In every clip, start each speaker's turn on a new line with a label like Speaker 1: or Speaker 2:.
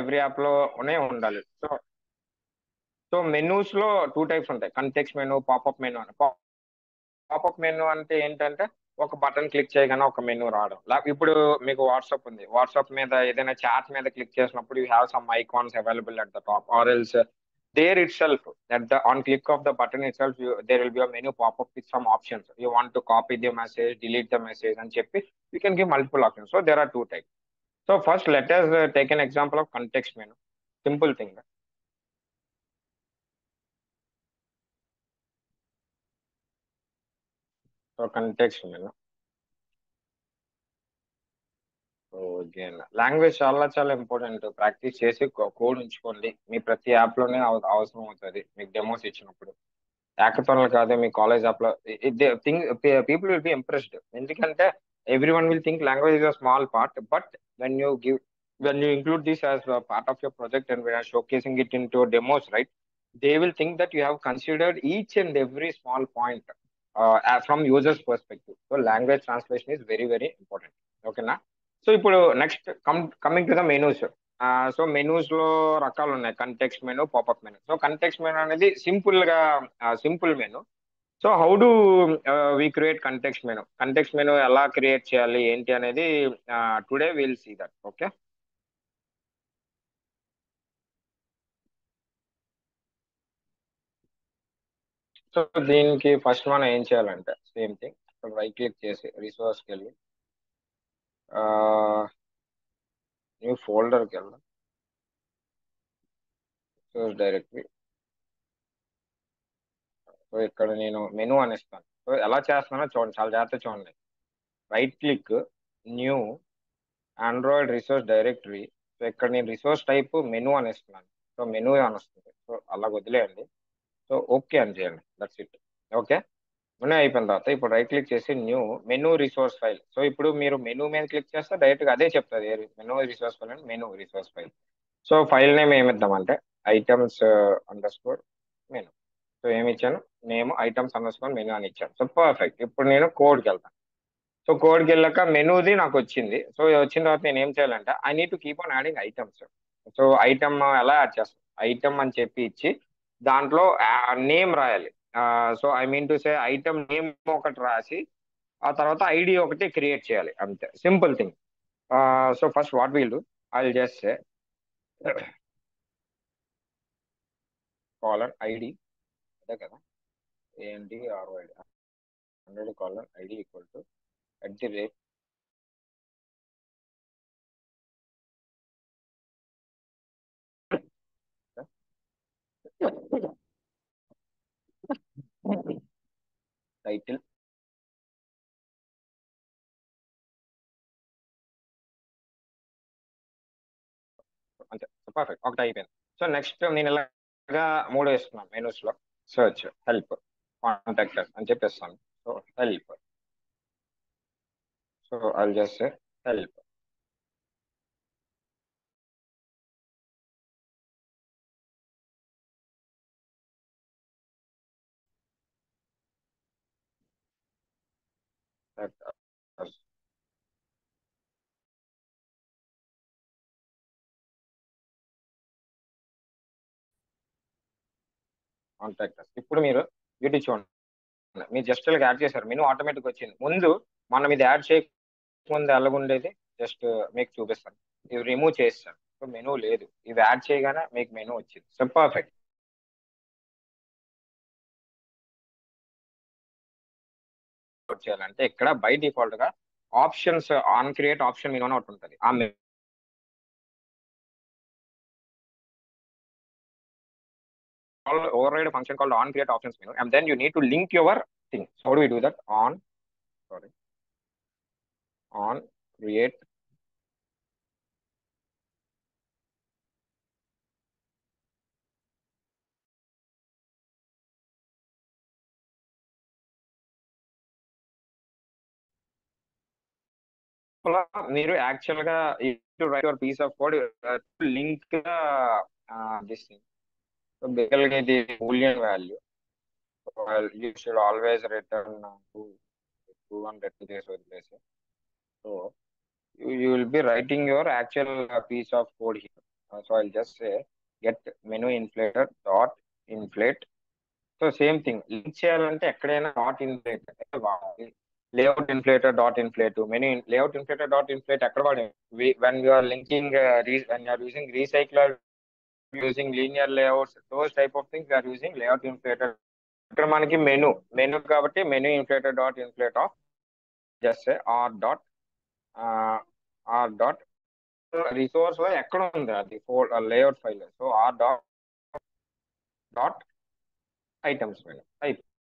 Speaker 1: Every app లోనే ఉండాలి. So so menus లో టూ టైప్స్ ఉంటాయి, కంటెక్స్ట్ మెనూ, పాపప్ మెనూ అని. పాపప్ మెనూ అంటే ఏంటంటే ఒక బటన్ క్లిక్ చేయగానే ఒక మెనూ రావడం. ఇప్పుడు మీకు వాట్సాప్ ఉంది, వాట్సాప్ మీద ఏదైనా చాట్ మీద క్లిక్ చేసినప్పుడు you have some icons available at the top, or else there itself at the on click of the button itself there will be a menu pop up with some options. You want to copy the message, delete the message అని చెప్పి you can give multiple options. So there are two types. So first let us take an example of context menu. Simple thing. So context menu. So again language చాలా చాలా important. Practice చేసి code ఉంచుకోండి, మీ ప్రతి app లోనే అవసరం అవుతుంది మీకు demos ఇచ్చినప్పుడు. హ్యాకథాన్లు కాదు, మీ కాలేజ్ యాప్ లో thing people will be impressed. ఎందుకంటే every one will think language is a small part, but when you give when you include this as a part of your project and we are showcasing it into demos, right, they will think that you have considered each and every small point from users perspective. So language translation is very very important. Okay na? So ఇప్పుడు next coming to the menus. So menus లో రకాలు ఉన్నాయి, context menu, popup menu. So context menu అనేది simple menu. So how do we create context menu ఎలా create చేయాలి ఏంటి అనేది today will see that. Okay. So దీనికి ఫస్ట్ మనం ఏం చేయాలంటే సేమ్ థింగ్, రైట్ క్లిక్ చేసి రిసోర్స్కి వెళ్ళి న్యూ ఫోల్డర్కి వెళ్దాం. Resource directory. సో ఇక్కడ నేను మెనూ అని ఇస్తాను. సో ఎలా చేస్తున్నానో చూడండి, చాలా జాగ్రత్త చూడండి. Right click, new, Android resource directory. So ఇక్కడ నేను రిసోర్స్ టైప్ మెనూ అని ఇస్తున్నాను. సో మెనూ అని వస్తుంది. సో అలా వదిలేయండి. సో ఓకే అని చేయండి, దట్స్ ఇట్. ఓకే. మెనూ అయిపోయిన తర్వాత ఇప్పుడు రైట్ క్లిక్ చేసి new menu resource file. So ఇప్పుడు మీరు మెనూ మీద క్లిక్ చేస్తే డైరెక్ట్ గా అదే చెప్తుంది, menu resource file and menu resource file. So file name ఏమి ఇద్దామంటే items underscore menu. So ఏమి ఇచ్చాను, name items underscore menu అని ఇచ్చాను. So perfect. ఇప్పుడు నేను కోడ్కి వెళ్తాను. సో కోడ్కి వెళ్ళాక మెనూది నాకు వచ్చింది. సో వచ్చిన తర్వాత నేను ఏం చేయాలంటే I need to keep on adding items. So item ఎలా యాడ్ చేస్తాం, ఐటమ్ అని చెప్పి ఇచ్చి దాంట్లో నేమ్ రాయాలి. So I mean to say item name ఒకటి రాసి ఆ తర్వాత ఐడి ఒకటి క్రియేట్ చేయాలి, అంతే. Simple thing. So first what will do, I will just say caller ID, అదే కదా, ఏంటి ROID 100 caller ID equal to @ title. అంతే. పర్ఫెక్ట్, ఒకటి అయిపోయింది. సో నెక్స్ట్ నేను ఇలాగా మూడు వేస్తున్నాను మెనూస్ లో. సర్చ్, హెల్ప్, కాంటాక్ట్ అని చెప్పేస్తాను. So help. So I just help. Contact. ఇప్పుడు మీరు వీటి చూడండి, మీరు జస్ట్ ఇలా యాడ్ చేశారు, మెనూ ఆటోమేటిక్ వచ్చింది. ముందు మనం ఇది యాడ్ చేయకముందు ఎలాగుండేది జస్ట్ మీకు చూపిస్తాను. ఇవి రిమూవ్ చేస్తాను, సో మెనూ లేదు. ఇవి యాడ్ చేయగానే మీకు మెనూ వచ్చింది. So perfect. చేయాలంటే ఇక్కడ బై డిఫాల్ట్ గా options on create option menu అని ఒకటి ఉంటుంది. ఆ override a function called on create options menu, and then you need to link your thing. So how do we do that? On create మీరు actual గా to write your piece of code link this thing. So బేసికల్గా ఇది boolean value. You should always return true అని return చేసి వదిలేసి. So you will be writing your actual piece of code here. So I'll just say get menu inflator dot inflate. So same thing link చేయాలంటే ఎక్కడైనా dot inflate వాడాలి. Layout inflater dot inflate menu layout inflater dot inflate ఎక్కడ వాడాలి when you're linking when you're using recycler using linear layouts those type of things you're using layout inflater. ఇక్కడ మనకి menu కాబట్టి menu inflater dot inflate of just R dot resource ఎక్కడ ఉంది అది layout file. So R dot items menu అయిపోయింది.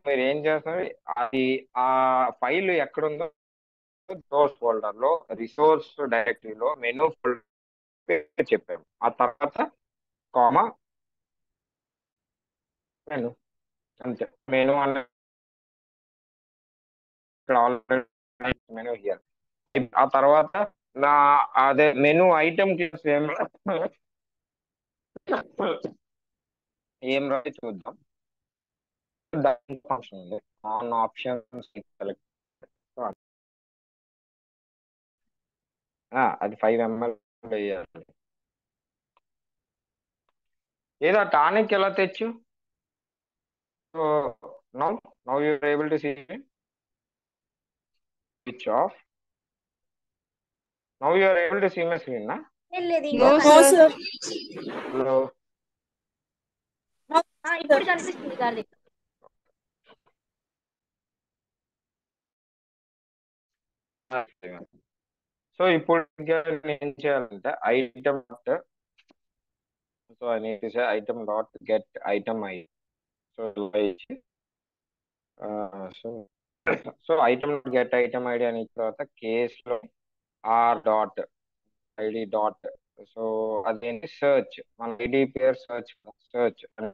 Speaker 1: మీరు ఏం చేస్తున్నారు అది ఆ ఫైల్ ఎక్కడుందో సోర్స్ ఫోల్డర్ లో రిసోర్స్ డైరెక్టరీలో మెనూ ఫోల్డర్ చెప్పాము. ఆ తర్వాత కామా మెను అంతే. మెను అన్న ఇక్కడ ఆల్రెడీ మెను హియర్. ఆ తర్వాత నా అదే మెను ఐటమ్ కి ఏం రాయి చూద్దాం. ఫంక్షన్ ఉంది ఆన్ ఆప్షన్స్ సెలెక్ట్ అది 5 ml వేయాలి. ఏదో టానిక్ ఎలా తెచ్చు. So now you are able to see switch off. Now you are able to see my screen నా.
Speaker 2: No, sir.
Speaker 1: హలో
Speaker 2: ఇప్పుడు కనిపిస్తుంది కార్తీక్.
Speaker 1: సో ఇప్పుడు ఏం చేయాలంటే item so I need to say item dot get item I. So so item get item ID అని తర్వాత case లో R dot ID dot. So అదేంటి సర్చ్ మన ఐడి పేరు సర్చ్ అని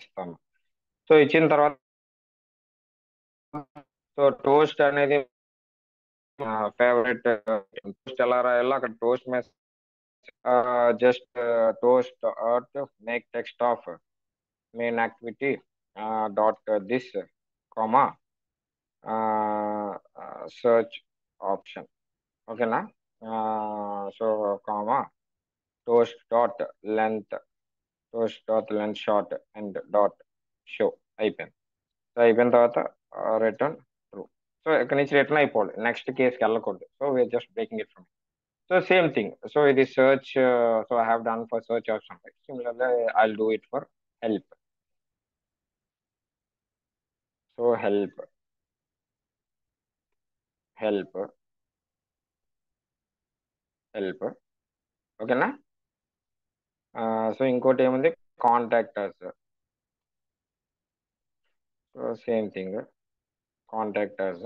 Speaker 1: ఇస్తాము. సో ఇచ్చిన తర్వాత సో టోస్ట్ అనేది ఫేవరెట్ టోస్ట్ ఎలా రాయాలో అక్కడ toast mess just toast dot make text of main activity dot this comma search option. ఓకేనా. So comma toast dot length short and dot show అయిపోయింది. సో అయిపోయిన తర్వాత రిటర్న్ ట్రూ. సో ఇక్కడ నుంచి రిటర్న్ అయిపోవాలి, నెక్స్ట్ కేసుకి వెళ్ళకూడదు. So we are just breaking it from. So same thing. So ఇది search. So I have done for search option. Similarly I will do it for help. So help ఓకేనా. So ఇంకోటి ఏముంది contactors. So same thing contactors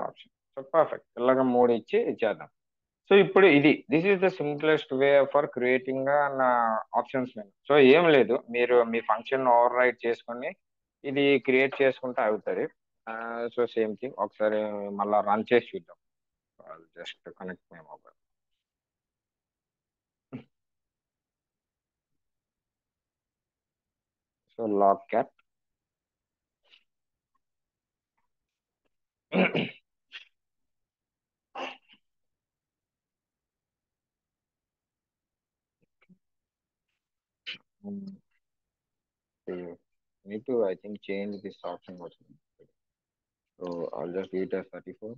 Speaker 1: option. So perfect. ఇలాగ 3 ఇచ్చి ఇచ్చేద్దాం. So ఇప్పుడు this is the simplest way for creating options menu. So ఏం లేదు, మీరు మీ ఫంక్షన్ ఓవర్ రైట్ చేసుకొని ఇది క్రియేట్ చేసుకుంటే అవుతుంది. సో సేమ్ థింగ్ ఒకసారి మళ్ళీ రన్ చేసి చూద్దాం. Just connect my mobile. So logcat need to I think change this option also. So I'll just do it as 34.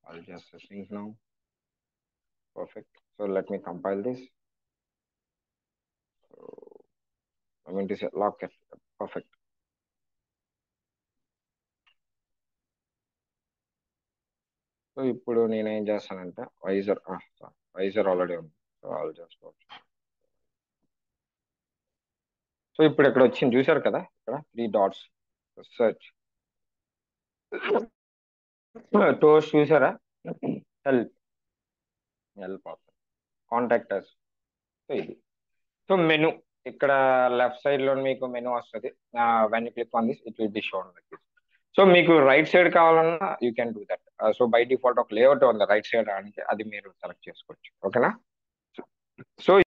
Speaker 1: I'll just sync now. Perfect. So let me compile this. So I'm going to say lock it. Perfect. So ఇప్పుడు నేనేం చేస్తానంటే visor already ఉంది. So all just so ఇప్పుడు ఇక్కడ వచ్చింది చూసారు కదా, ఇక్కడ 3 డాట్స్ సర్చ్ టోస్ట్ చూసారా, హెల్ప్ ఆప్షన్ కాంటాక్టర్స్. సో ఇది. సో మెను ఇక్కడ లెఫ్ట్ సైడ్ లో మీకు మెను వస్తుంది. When you click on this it will be shown like this. So మీకు రైట్ సైడ్ కావాలన్నా you can do that. So by default ఒక layout ఉంది right side అంటే అది మీరు సెలెక్ట్ చేసుకోవచ్చు. ఓకేనా. సో